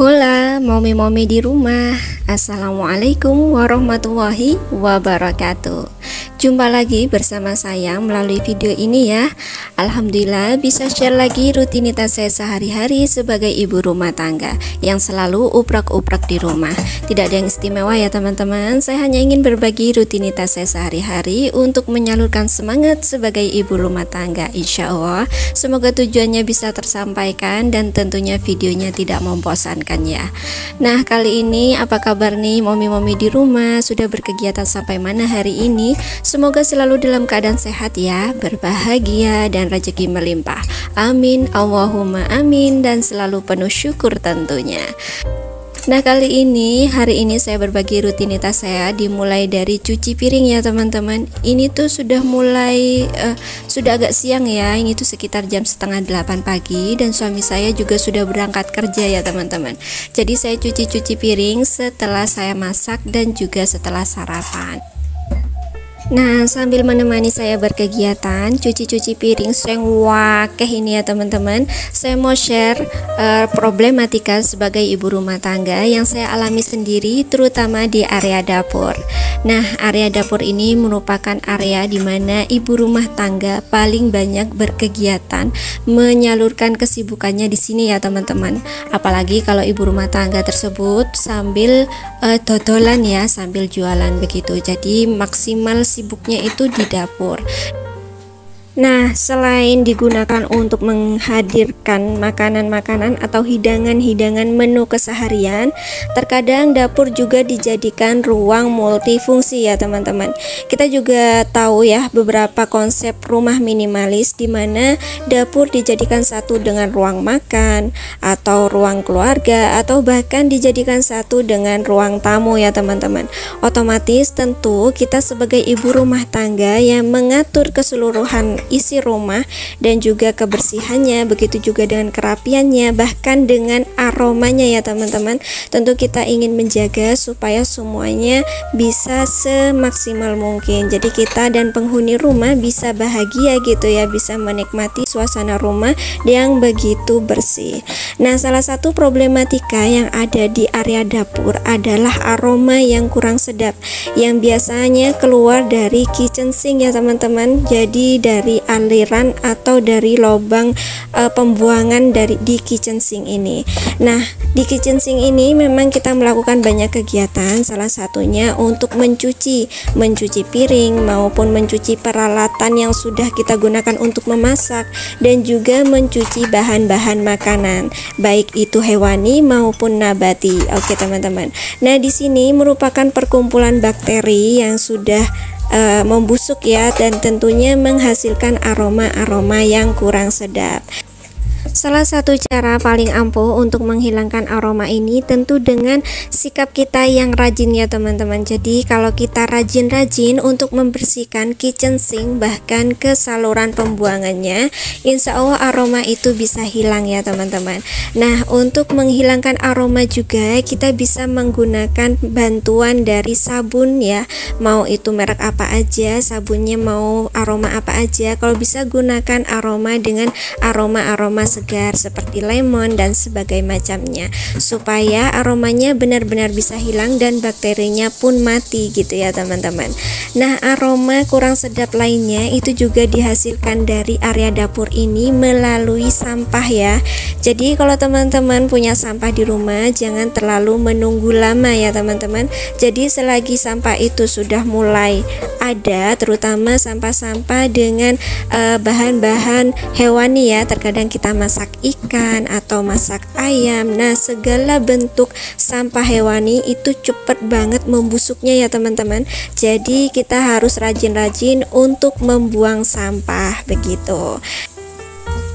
Hola, momi-momi di rumah. Assalamualaikum warahmatullahi wabarakatuh. Jumpa lagi bersama saya melalui video ini ya. Alhamdulillah bisa share lagi rutinitas saya sehari-hari sebagai ibu rumah tangga yang selalu uprak-uprak di rumah. Tidak ada yang istimewa ya teman-teman. Saya hanya ingin berbagi rutinitas saya sehari-hari untuk menyalurkan semangat sebagai ibu rumah tangga. Insya Allah semoga tujuannya bisa tersampaikan dan tentunya videonya tidak membosankan ya. Nah, kali ini apa kabar nih momi-momi di rumah? Sudah berkegiatan sampai mana hari ini? Semoga selalu dalam keadaan sehat ya, berbahagia dan rezeki melimpah. Amin, Allahumma amin, dan selalu penuh syukur tentunya. Nah, hari ini saya berbagi rutinitas saya dimulai dari cuci piring ya teman-teman. Ini tuh sudah mulai sudah agak siang ya. Ini tuh sekitar jam setengah 8 pagi dan suami saya juga sudah berangkat kerja ya teman-teman. Jadi saya cuci piring setelah saya masak dan juga setelah sarapan. Nah, sambil menemani saya berkegiatan cuci piring seng wakeh ini ya teman-teman, saya mau share problematika sebagai ibu rumah tangga yang saya alami sendiri, terutama di area dapur. Nah, area dapur ini merupakan area di mana ibu rumah tangga paling banyak berkegiatan, menyalurkan kesibukannya di sini ya teman-teman. Apalagi kalau ibu rumah tangga tersebut sambil dodolan ya, sambil jualan begitu. Jadi maksimal sibuknya itu di dapur. Nah, selain digunakan untuk menghadirkan makanan-makanan atau hidangan-hidangan menu keseharian, terkadang dapur juga dijadikan ruang multifungsi ya teman-teman. Kita juga tahu ya beberapa konsep rumah minimalis di mana dapur dijadikan satu dengan ruang makan atau ruang keluarga atau bahkan dijadikan satu dengan ruang tamu ya teman-teman. Otomatis tentu kita sebagai ibu rumah tangga yang mengatur keseluruhan isi rumah dan juga kebersihannya, begitu juga dengan kerapiannya, bahkan dengan aromanya ya teman-teman. Tentu kita ingin menjaga supaya semuanya bisa semaksimal mungkin. Jadi kita dan penghuni rumah bisa bahagia gitu ya, bisa menikmati suasana rumah yang begitu bersih. Nah, salah satu problematika yang ada di area dapur adalah aroma yang kurang sedap yang biasanya keluar dari kitchen sink ya teman-teman. Jadi dari aliran atau dari lubang pembuangan di kitchen sink ini. Nah, di kitchen sink ini memang kita melakukan banyak kegiatan, salah satunya untuk mencuci piring maupun mencuci peralatan yang sudah kita gunakan untuk memasak dan juga mencuci bahan-bahan makanan, baik itu hewani maupun nabati. Oke teman-teman. Nah, di sini merupakan perkumpulan bakteri yang sudah membusuk ya, dan tentunya menghasilkan aroma-aroma yang kurang sedap. Salah satu cara paling ampuh untuk menghilangkan aroma ini tentu dengan sikap kita yang rajin ya teman-teman. Jadi kalau kita rajin-rajin untuk membersihkan kitchen sink bahkan ke saluran pembuangannya, insya Allah aroma itu bisa hilang ya teman-teman. Nah, untuk menghilangkan aroma juga kita bisa menggunakan bantuan dari sabun ya, mau itu merek apa aja, sabunnya mau aroma apa aja. Kalau bisa gunakan aroma dengan aroma-aroma segar seperti lemon dan sebagainya macamnya, supaya aromanya benar-benar bisa hilang dan bakterinya pun mati gitu ya teman-teman. Nah, aroma kurang sedap lainnya itu juga dihasilkan dari area dapur ini melalui sampah ya. Jadi kalau teman-teman punya sampah di rumah, jangan terlalu menunggu lama ya teman-teman. Jadi selagi sampah itu sudah mulai ada, terutama sampah-sampah dengan bahan-bahan hewani ya, terkadang kita masak ikan atau masak ayam. Nah, segala bentuk sampah hewani itu cepat banget membusuknya ya teman-teman. Jadi kita harus rajin-rajin untuk membuang sampah begitu.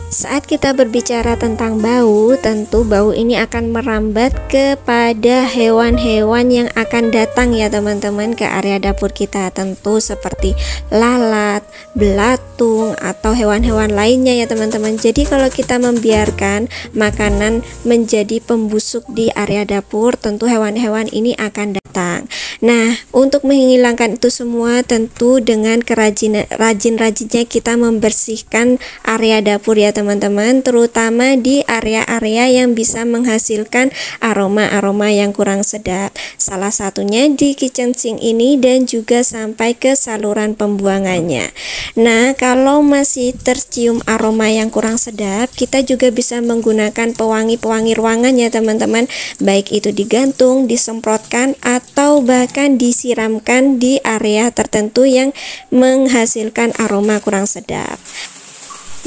Saat kita berbicara tentang bau, tentu bau ini akan merambat kepada hewan-hewan yang akan datang ya teman-teman ke area dapur kita, tentu seperti lalat, belatung atau hewan-hewan lainnya ya teman-teman. Jadi kalau kita membiarkan makanan menjadi pembusuk di area dapur, tentu hewan-hewan ini akan datang. Nah, untuk menghilangkan itu semua tentu dengan rajin-rajinnya kita membersihkan area dapur ya teman-teman. teman-teman, terutama di area-area yang bisa menghasilkan aroma-aroma yang kurang sedap. Salah satunya di kitchen sink ini dan juga sampai ke saluran pembuangannya. Nah, kalau masih tercium aroma yang kurang sedap, kita juga bisa menggunakan pewangi-pewangi ruangan ya teman-teman, baik itu digantung, disemprotkan, atau bahkan disiramkan di area tertentu yang menghasilkan aroma kurang sedap.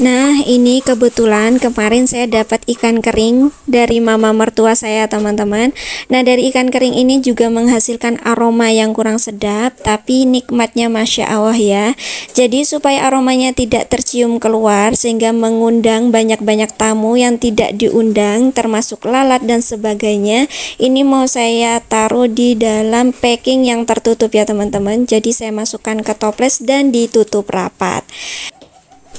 Nah, ini kebetulan kemarin saya dapat ikan kering dari mama mertua saya teman-teman. Nah, dari ikan kering ini juga menghasilkan aroma yang kurang sedap, tapi nikmatnya Masya Allah ya. Jadi supaya aromanya tidak tercium keluar sehingga mengundang banyak-banyak tamu yang tidak diundang, termasuk lalat dan sebagainya, ini mau saya taruh di dalam packing yang tertutup ya teman-teman. Jadi saya masukkan ke toples dan ditutup rapat.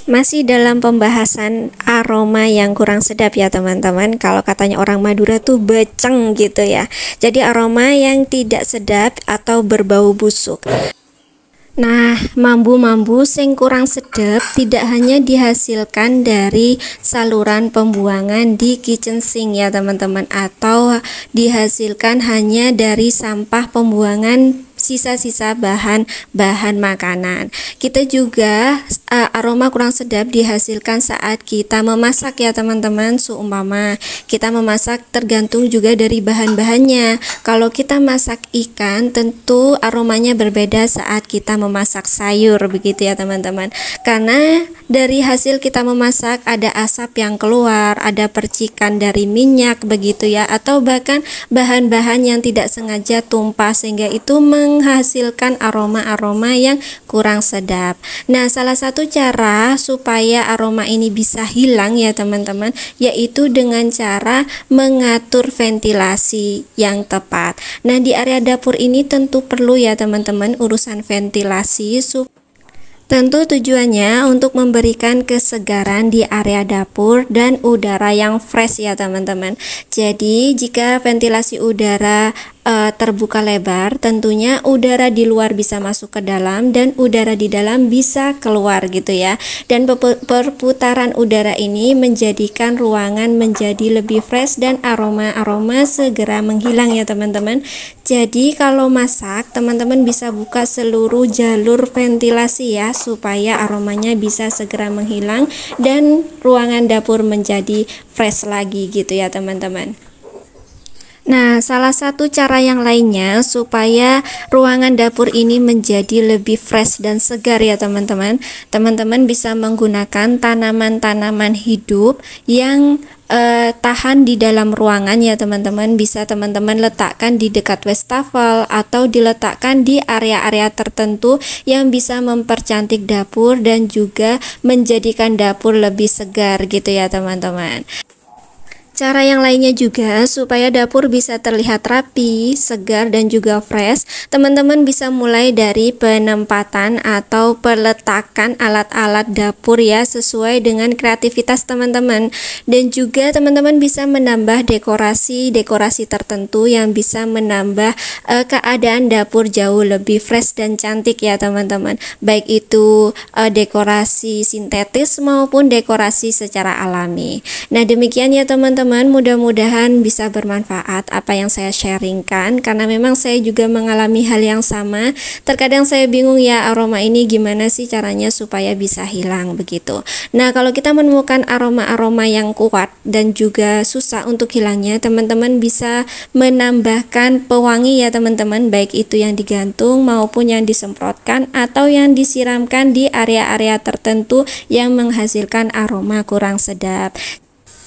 Masih dalam pembahasan aroma yang kurang sedap ya teman-teman. Kalau katanya orang Madura tuh beceng gitu ya. Jadi aroma yang tidak sedap atau berbau busuk. Nah, mambu-mambu sing kurang sedap tidak hanya dihasilkan dari saluran pembuangan di kitchen sink ya teman-teman, atau dihasilkan hanya dari sampah pembuangan sisa-sisa bahan makanan. Kita juga aroma kurang sedap dihasilkan saat kita memasak ya teman-teman. Seumpama kita memasak tergantung juga dari bahan-bahannya. Kalau kita masak ikan tentu aromanya berbeda saat kita memasak sayur begitu ya teman-teman. Karena dari hasil kita memasak ada asap yang keluar, ada percikan dari minyak begitu ya, atau bahkan bahan-bahan yang tidak sengaja tumpah sehingga itu menghasilkan aroma-aroma yang kurang sedap. Nah, salah satu cara supaya aroma ini bisa hilang ya teman-teman, yaitu dengan cara mengatur ventilasi yang tepat. Nah, di area dapur ini tentu perlu ya teman-teman urusan ventilasi. Tentu tujuannya untuk memberikan kesegaran di area dapur dan udara yang fresh ya teman-teman. Jadi jika ventilasi udara terbuka lebar, tentunya udara di luar bisa masuk ke dalam dan udara di dalam bisa keluar gitu ya. Dan perputaran udara ini menjadikan ruangan menjadi lebih fresh dan aroma-aroma segera menghilang ya teman-teman. Jadi kalau masak, teman-teman bisa buka seluruh jalur ventilasi ya, supaya aromanya bisa segera menghilang dan ruangan dapur menjadi fresh lagi gitu ya teman-teman. Nah, salah satu cara yang lainnya supaya ruangan dapur ini menjadi lebih fresh dan segar ya teman-teman. Teman-teman bisa menggunakan tanaman-tanaman hidup yang tahan di dalam ruangan ya teman-teman. Bisa teman-teman letakkan di dekat wastafel atau diletakkan di area-area tertentu yang bisa mempercantik dapur dan juga menjadikan dapur lebih segar gitu ya teman-teman. Cara yang lainnya juga supaya dapur bisa terlihat rapi, segar, dan juga fresh, teman-teman bisa mulai dari penempatan atau peletakan alat-alat dapur ya, sesuai dengan kreativitas teman-teman. Dan juga teman-teman bisa menambah dekorasi-dekorasi tertentu yang bisa menambah keadaan dapur jauh lebih fresh dan cantik ya teman-teman. Baik itu dekorasi sintetis maupun dekorasi secara alami. Nah, demikian ya teman-teman. Mudah-mudahan bisa bermanfaat apa yang saya sharingkan, karena memang saya juga mengalami hal yang sama. Terkadang saya bingung ya, aroma ini gimana sih caranya supaya bisa hilang begitu. Nah, kalau kita menemukan aroma-aroma yang kuat dan juga susah untuk hilangnya, teman-teman bisa menambahkan pewangi ya teman-teman, baik itu yang digantung maupun yang disemprotkan atau yang disiramkan di area-area tertentu yang menghasilkan aroma kurang sedap.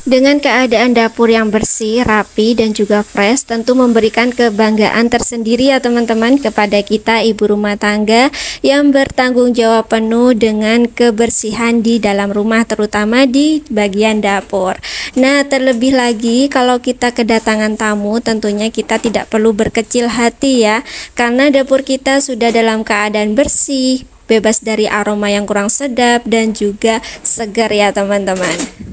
Dengan keadaan dapur yang bersih, rapi, dan juga fresh, tentu memberikan kebanggaan tersendiri ya teman-teman kepada kita ibu rumah tangga yang bertanggung jawab penuh dengan kebersihan di dalam rumah, terutama di bagian dapur. Nah, terlebih lagi kalau kita kedatangan tamu, tentunya kita tidak perlu berkecil hati ya, karena dapur kita sudah dalam keadaan bersih, bebas dari aroma yang kurang sedap, dan juga segar ya teman-teman.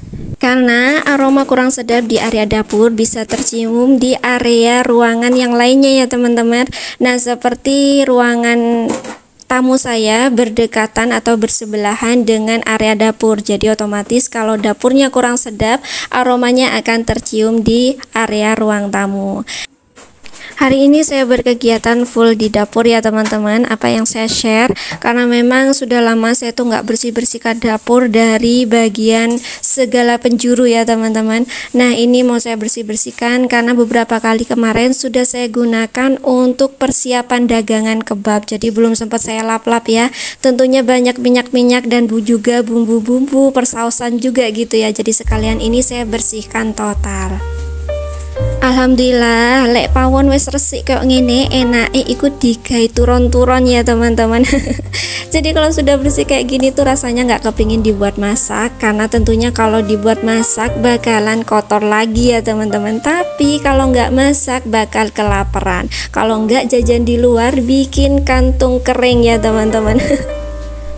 Karena aroma kurang sedap di area dapur bisa tercium di area ruangan yang lainnya ya teman-teman. Nah, seperti ruangan tamu saya berdekatan atau bersebelahan dengan area dapur. Jadi otomatis kalau dapurnya kurang sedap, aromanya akan tercium di area ruang tamu. Hari ini saya berkegiatan full di dapur ya teman-teman. Apa yang saya share, karena memang sudah lama saya tuh nggak bersih-bersihkan dapur dari bagian segala penjuru ya teman-teman. Nah ini mau saya bersih-bersihkan karena beberapa kali kemarin sudah saya gunakan untuk persiapan dagangan kebab. Jadi belum sempat saya lap-lap ya. Tentunya banyak minyak-minyak dan juga bumbu-bumbu, persausan juga gitu ya. Jadi sekalian ini saya bersihkan total. Alhamdulillah lek pawon wis resik kayak ngene, enake ikut digawe turon-turon ya teman-teman. Jadi kalau sudah bersih kayak gini tuh rasanya nggak kepingin dibuat masak, karena tentunya kalau dibuat masak bakalan kotor lagi ya teman-teman. Tapi kalau nggak masak bakal kelaparan, kalau nggak jajan di luar bikin kantung kering ya teman-teman.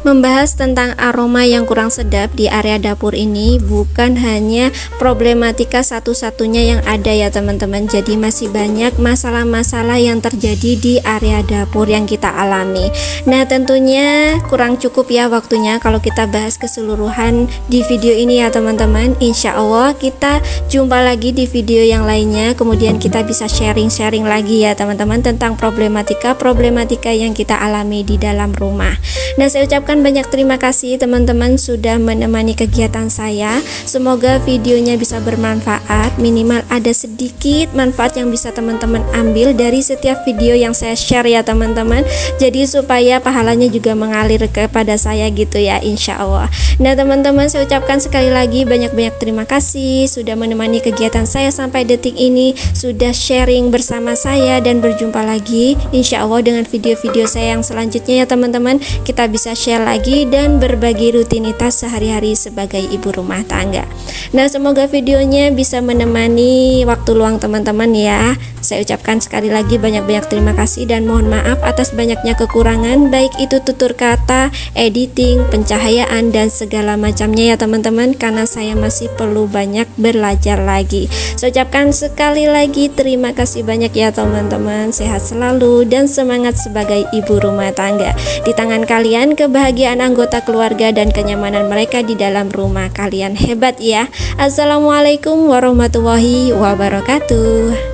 Membahas tentang aroma yang kurang sedap di area dapur ini bukan hanya problematika satu-satunya yang ada ya teman-teman. Jadi masih banyak masalah-masalah yang terjadi di area dapur yang kita alami. Nah tentunya kurang cukup ya waktunya kalau kita bahas keseluruhan di video ini ya teman-teman. Insya Allah kita jumpa lagi di video yang lainnya, kemudian kita bisa sharing-sharing lagi ya teman-teman tentang problematika yang kita alami di dalam rumah. Nah saya ucapkan banyak terima kasih teman-teman sudah menemani kegiatan saya. Semoga videonya bisa bermanfaat, minimal ada sedikit manfaat yang bisa teman-teman ambil dari setiap video yang saya share ya teman-teman. Jadi supaya pahalanya juga mengalir kepada saya gitu ya insya Allah. Nah teman-teman saya ucapkan sekali lagi banyak-banyak terima kasih sudah menemani kegiatan saya sampai detik ini, sudah sharing bersama saya, dan berjumpa lagi insya Allah dengan video-video saya yang selanjutnya ya teman-teman. Kita bisa share lagi dan berbagi rutinitas sehari-hari sebagai ibu rumah tangga. Nah semoga videonya bisa menemani waktu luang teman-teman ya. Saya ucapkan sekali lagi banyak-banyak terima kasih dan mohon maaf atas banyaknya kekurangan, baik itu tutur kata, editing, pencahayaan, dan segala macamnya ya teman-teman, karena saya masih perlu banyak belajar lagi. Saya ucapkan sekali lagi terima kasih banyak ya teman-teman. Sehat selalu dan semangat sebagai ibu rumah tangga. Di tangan kalian kebahagiaan anggota keluarga dan kenyamanan mereka di dalam rumah. Kalian hebat ya. Assalamualaikum warahmatullahi wabarakatuh.